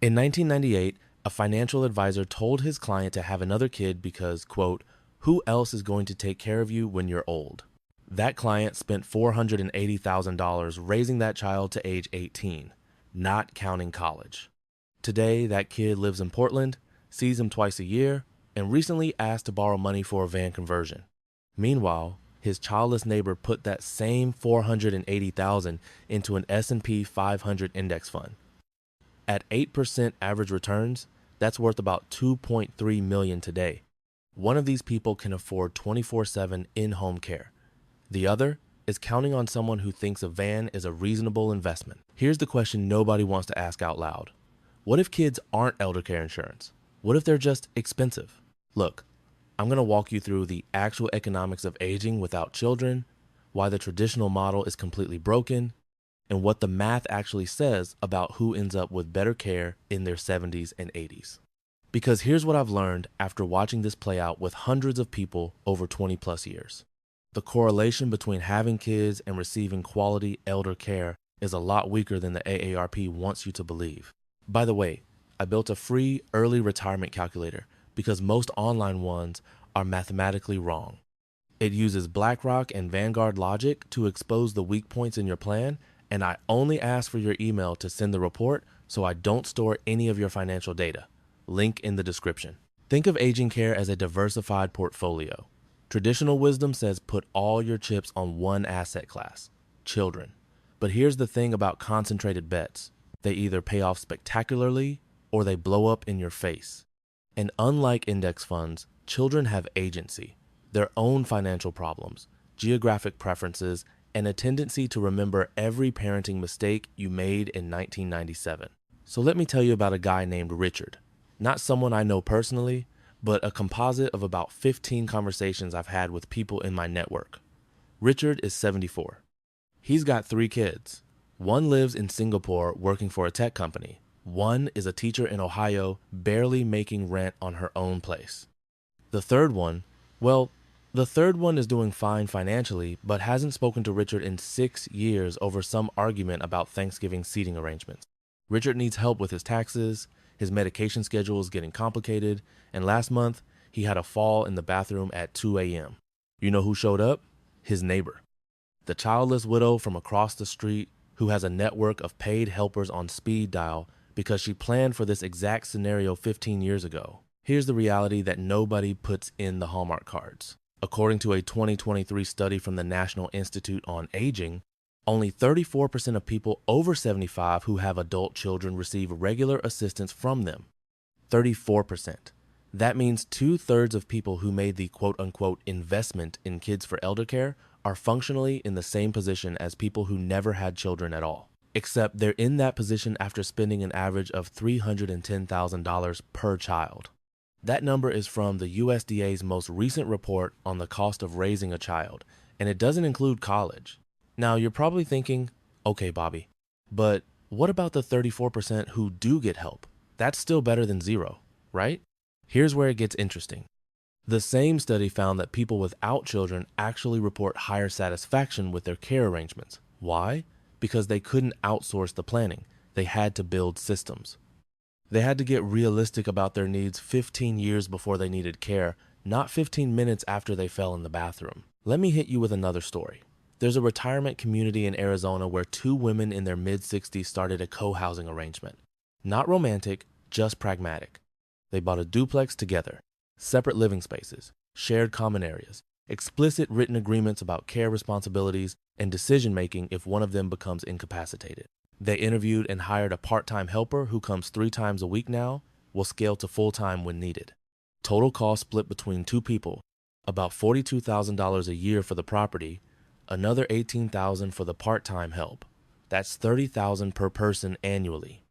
In 1998, a financial advisor told his client to have another kid because, quote, who else is going to take care of you when you're old? That client spent $480,000 raising that child to age 18, not counting college. Today, that kid lives in Portland, sees him twice a year, and recently asked to borrow money for a van conversion. Meanwhile, his childless neighbor put that same $480,000 into an S&P 500 index fund. At 8% average returns, that's worth about $2.3 million today. One of these people can afford 24/7 in-home care. The other is counting on someone who thinks a van is a reasonable investment. Here's the question nobody wants to ask out loud. What if kids aren't eldercare insurance? What if they're just expensive? Look, I'm going to walk you through the actual economics of aging without children, why the traditional model is completely broken, and what the math actually says about who ends up with better care in their 70s and 80s. Because here's what I've learned after watching this play out with hundreds of people over 20 plus years. The correlation between having kids and receiving quality elder care is a lot weaker than the AARP wants you to believe. By the way, I built a free early retirement calculator because most online ones are mathematically wrong. It uses BlackRock and Vanguard logic to expose the weak points in your plan, and I only ask for your email to send the report so I don't store any of your financial data. Link in the description. Think of aging care as a diversified portfolio. Traditional wisdom says put all your chips on one asset class, children. But here's the thing about concentrated bets. They either pay off spectacularly or they blow up in your face. And unlike index funds, children have agency, their own financial problems, geographic preferences, and a tendency to remember every parenting mistake you made in 1997. So let me tell you about a guy named Richard. Not someone I know personally, but a composite of about 15 conversations I've had with people in my network. Richard is 74. He's got 3 kids. One lives in Singapore working for a tech company. One is a teacher in Ohio, barely making rent on her own place. The third one is doing fine financially, but hasn't spoken to Richard in 6 years over some argument about Thanksgiving seating arrangements. Richard needs help with his taxes, his medication schedule is getting complicated, and last month, he had a fall in the bathroom at 2 a.m. You know who showed up? His neighbor. The childless widow from across the street who has a network of paid helpers on speed dial because she planned for this exact scenario 15 years ago. Here's the reality that nobody puts in the Hallmark cards. According to a 2023 study from the National Institute on Aging, only 34% of people over 75 who have adult children receive regular assistance from them. 34%. That means 2/3 of people who made the quote-unquote investment in kids for eldercare are functionally in the same position as people who never had children at all, except they're in that position after spending an average of $310,000 per child. That number is from the USDA's most recent report on the cost of raising a child, and it doesn't include college. Now, you're probably thinking, okay, Bobby, but what about the 34% who do get help? That's still better than zero, right? Here's where it gets interesting. The same study found that people without children actually report higher satisfaction with their care arrangements. Why? Because they couldn't outsource the planning. They had to build systems. They had to get realistic about their needs 15 years before they needed care, not 15 minutes after they fell in the bathroom. Let me hit you with another story. There's a retirement community in Arizona where 2 women in their mid-60s started a co-housing arrangement. Not romantic, just pragmatic. They bought a duplex together, separate living spaces, shared common areas, explicit written agreements about care responsibilities, and decision-making if one of them becomes incapacitated. They interviewed and hired a part-time helper who comes 3 times a week now, will scale to full-time when needed. Total cost split between 2 people, about $42,000 a year for the property, another $18,000 for the part-time help. That's $30,000 per person annually.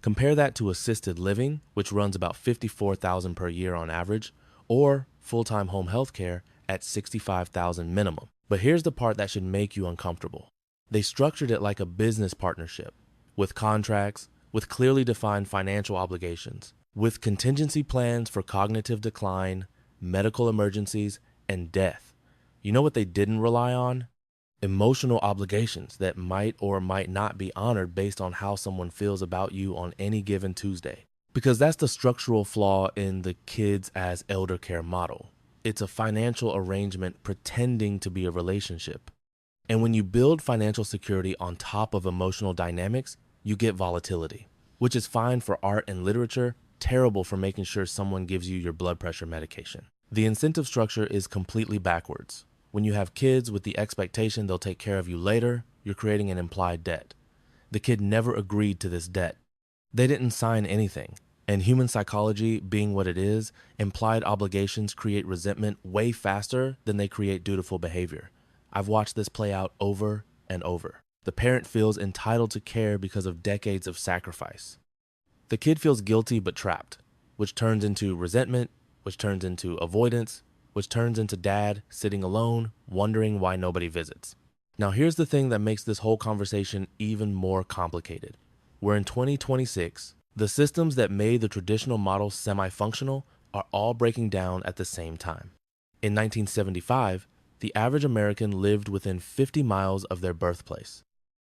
Compare that to assisted living, which runs about $54,000 per year on average, or full-time home health care at $65,000 minimum. But here's the part that should make you uncomfortable. They structured it like a business partnership, with contracts, with clearly defined financial obligations, with contingency plans for cognitive decline, medical emergencies, and death. You know what they didn't rely on? emotional obligations that might or might not be honored based on how someone feels about you on any given Tuesday. Because that's the structural flaw in the kids as elder care model. It's a financial arrangement pretending to be a relationship. And when you build financial security on top of emotional dynamics, you get volatility, which is fine for art and literature, terrible for making sure someone gives you your blood pressure medication. The incentive structure is completely backwards. When you have kids with the expectation they'll take care of you later, you're creating an implied debt. The kid never agreed to this debt. They didn't sign anything. And human psychology, being what it is, implied obligations create resentment way faster than they create dutiful behavior. I've watched this play out over and over. The parent feels entitled to care because of decades of sacrifice. The kid feels guilty but trapped, which turns into resentment, which turns into avoidance, which turns into dad sitting alone, wondering why nobody visits. Now here's the thing that makes this whole conversation even more complicated. We're in 2026. The systems that made the traditional model semi-functional are all breaking down at the same time. In 1975, the average American lived within 50 miles of their birthplace.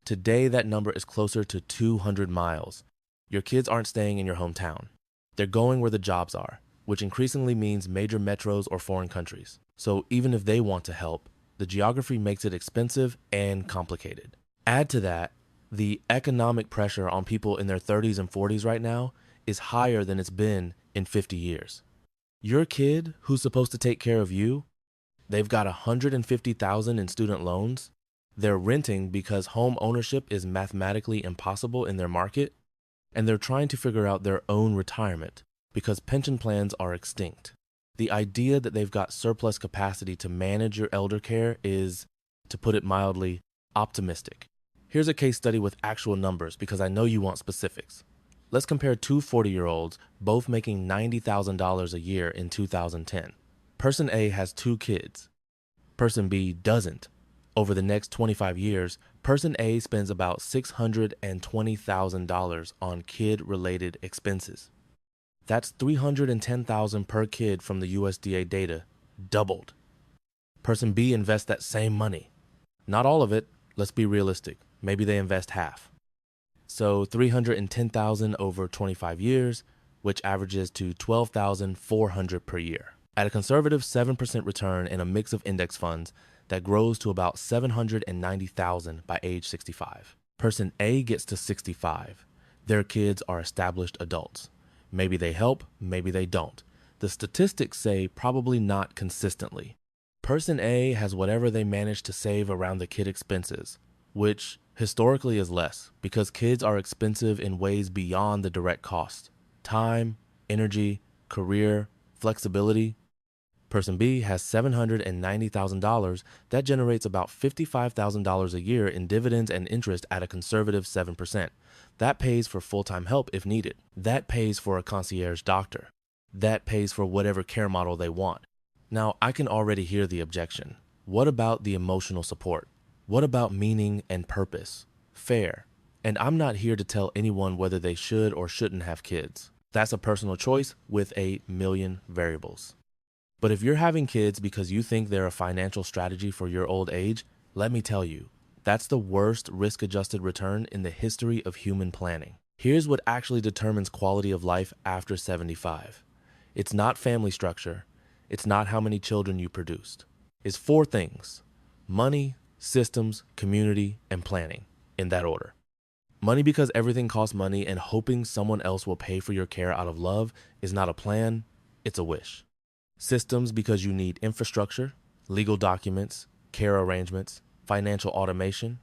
Today, that number is closer to 200 miles. Your kids aren't staying in your hometown. They're going where the jobs are, which increasingly means major metros or foreign countries. So even if they want to help, the geography makes it expensive and complicated. Add to that, the economic pressure on people in their 30s and 40s right now is higher than it's been in 50 years. Your kid who's supposed to take care of you, they've got $150,000 in student loans. They're renting because home ownership is mathematically impossible in their market, and they're trying to figure out their own retirement because pension plans are extinct. The idea that they've got surplus capacity to manage your elder care is, to put it mildly, optimistic. Here's a case study with actual numbers because I know you want specifics. Let's compare two 40-year-olds, both making $90,000 a year in 2010. Person A has 2 kids. Person B doesn't. Over the next 25 years, person A spends about $620,000 on kid-related expenses. That's $310,000 per kid from the USDA data, doubled. Person B invests that same money. Not all of it, let's be realistic. Maybe they invest half. So $310,000 over 25 years, which averages to $12,400 per year. At a conservative 7% return in a mix of index funds, that grows to about $790,000 by age 65. Person A gets to 65. Their kids are established adults. Maybe they help, maybe they don't. The statistics say probably not consistently. Person A has whatever they manage to save around the kid expenses, which historically is less because kids are expensive in ways beyond the direct cost. Time, energy, career, flexibility. Person B has $790,000 that generates about $55,000 a year in dividends and interest at a conservative 7%. That pays for full-time help if needed. That pays for a concierge doctor. That pays for whatever care model they want. Now, I can already hear the objection. What about the emotional support? What about meaning and purpose? Fair. And I'm not here to tell anyone whether they should or shouldn't have kids. That's a personal choice with a million variables. But if you're having kids because you think they're a financial strategy for your old age, let me tell you, that's the worst risk-adjusted return in the history of human planning. Here's what actually determines quality of life after 75. It's not family structure. It's not how many children you produced. It's 4 things: money, systems, community, and planning, in that order. Money because everything costs money, and hoping someone else will pay for your care out of love is not a plan, it's a wish. Systems because you need infrastructure, legal documents, care arrangements, financial automation.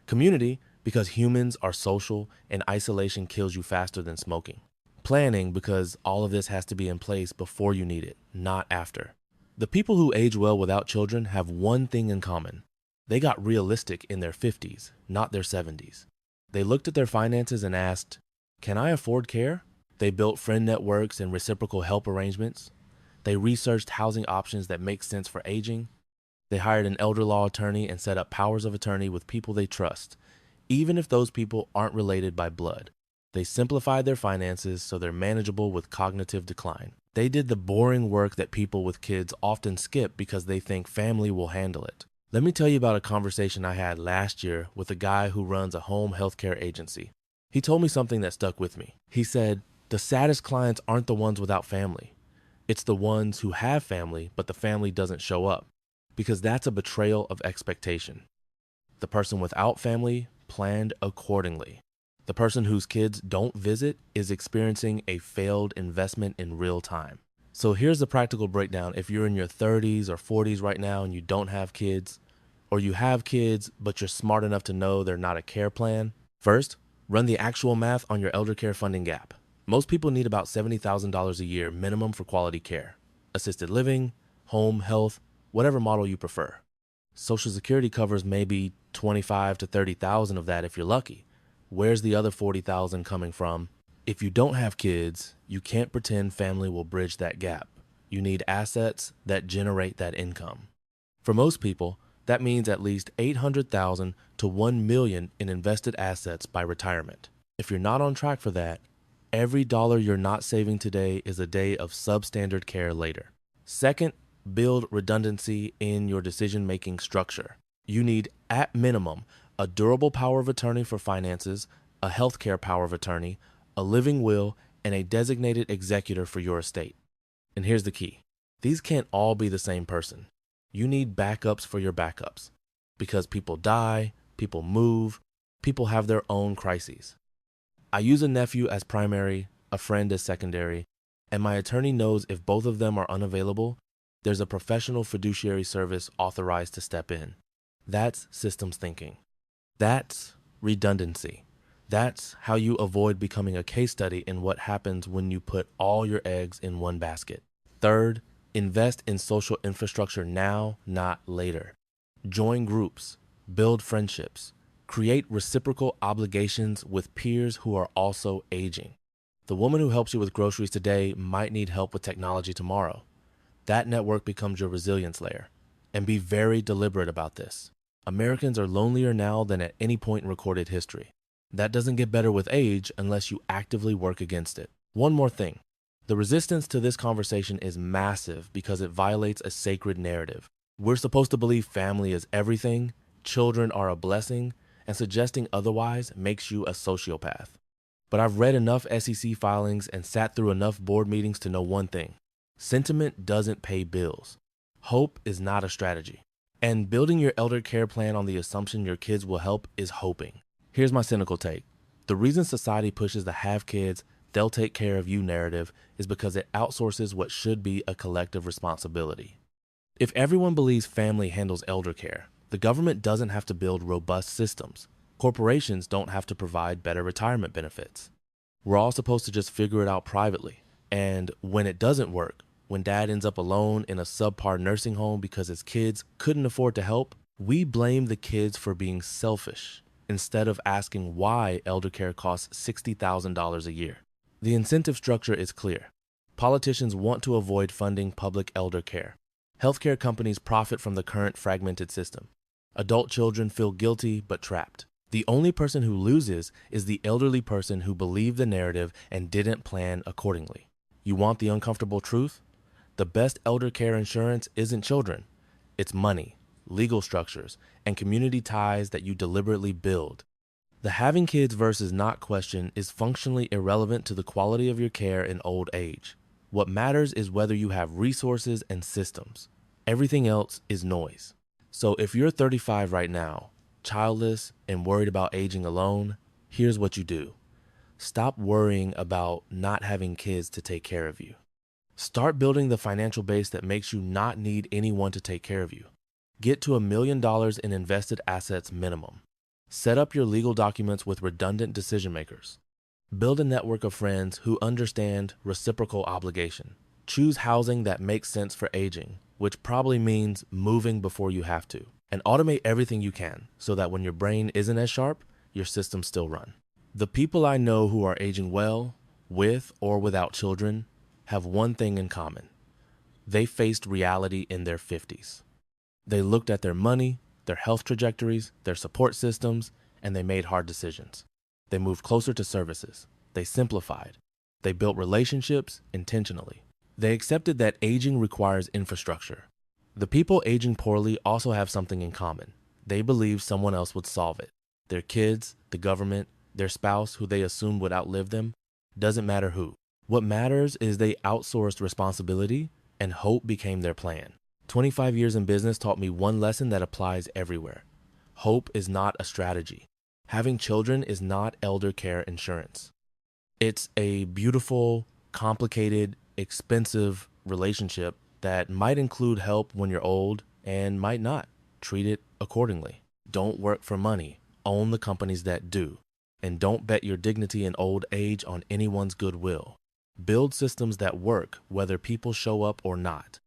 Community because humans are social and isolation kills you faster than smoking. Planning because all of this has to be in place before you need it, not after. The people who age well without children have one thing in common. They got realistic in their 50s, not their 70s. They looked at their finances and asked, can I afford care? They built friend networks and reciprocal help arrangements. They researched housing options that make sense for aging. They hired an elder law attorney and set up powers of attorney with people they trust, even if those people aren't related by blood. They simplified their finances so they're manageable with cognitive decline. They did the boring work that people with kids often skip because they think family will handle it. Let me tell you about a conversation I had last year with a guy who runs a home healthcare agency. He told me something that stuck with me. He said, "The saddest clients aren't the ones without family. It's the ones who have family, but the family doesn't show up, because that's a betrayal of expectation. The person without family planned accordingly. The person whose kids don't visit is experiencing a failed investment in real time." So here's the practical breakdown. If you're in your 30s or 40s right now and you don't have kids, or you have kids, but you're smart enough to know they're not a care plan, first, run the actual math on your elder care funding gap. Most people need about $70,000 a year minimum for quality care. Assisted living, home health, whatever model you prefer. Social Security covers maybe 25 to 30,000 of that if you're lucky. Where's the other 40,000 coming from? If you don't have kids, you can't pretend family will bridge that gap. You need assets that generate that income. For most people, that means at least 800,000 to 1 million in invested assets by retirement. If you're not on track for that, every dollar you're not saving today is a day of substandard care later. Second, build redundancy in your decision-making structure. You need, at minimum, a durable power of attorney for finances, a healthcare power of attorney, a living will, and a designated executor for your estate. And here's the key. These can't all be the same person. You need backups for your backups, because people die, people move, people have their own crises. I use a nephew as primary, a friend as secondary, and my attorney knows if both of them are unavailable, there's a professional fiduciary service authorized to step in. That's systems thinking. That's redundancy. That's how you avoid becoming a case study in what happens when you put all your eggs in one basket. Third, invest in social infrastructure now, not later. Join groups, build friendships, create reciprocal obligations with peers who are also aging. The woman who helps you with groceries today might need help with technology tomorrow. That network becomes your resilience layer. And be very deliberate about this. Americans are lonelier now than at any point in recorded history. That doesn't get better with age unless you actively work against it. One more thing. The resistance to this conversation is massive because it violates a sacred narrative. We're supposed to believe family is everything, children are a blessing, and suggesting otherwise makes you a sociopath. But I've read enough SEC filings and sat through enough board meetings to know one thing. Sentiment doesn't pay bills. Hope is not a strategy. And building your elder care plan on the assumption your kids will help is hoping. Here's my cynical take. The reason society pushes the have kids, they'll take care of you narrative is because it outsources what should be a collective responsibility. If everyone believes family handles elder care, the government doesn't have to build robust systems. Corporations don't have to provide better retirement benefits. We're all supposed to just figure it out privately. And when it doesn't work, when dad ends up alone in a subpar nursing home because his kids couldn't afford to help, we blame the kids for being selfish, instead of asking why elder care costs $60,000 a year. The incentive structure is clear. Politicians want to avoid funding public elder care. Healthcare companies profit from the current fragmented system. Adult children feel guilty but trapped. The only person who loses is the elderly person who believed the narrative and didn't plan accordingly. You want the uncomfortable truth? The best elder care insurance isn't children. It's money, legal structures, and community ties that you deliberately build. The having kids versus not question is functionally irrelevant to the quality of your care in old age. What matters is whether you have resources and systems. Everything else is noise. So if you're 35 right now, childless and worried about aging alone, here's what you do. Stop worrying about not having kids to take care of you. Start building the financial base that makes you not need anyone to take care of you. Get to $1 million in invested assets minimum. Set up your legal documents with redundant decision makers. Build a network of friends who understand reciprocal obligation. Choose housing that makes sense for aging, which probably means moving before you have to. And automate everything you can so that when your brain isn't as sharp, your systems still run. The people I know who are aging well, with or without children, have one thing in common. They faced reality in their 50s. They looked at their money, their health trajectories, their support systems, and they made hard decisions. They moved closer to services. They simplified. They built relationships intentionally. They accepted that aging requires infrastructure. The people aging poorly also have something in common. They believe someone else would solve it. Their kids, the government, their spouse who they assumed would outlive them, doesn't matter who. What matters is they outsourced responsibility and hope became their plan. 25 years in business taught me one lesson that applies everywhere. Hope is not a strategy. Having children is not elder care insurance. It's a beautiful, complicated, expensive relationship that might include help when you're old and might not. Treat it accordingly. Don't work for money. Own the companies that do. And don't bet your dignity in old age on anyone's goodwill. Build systems that work whether people show up or not.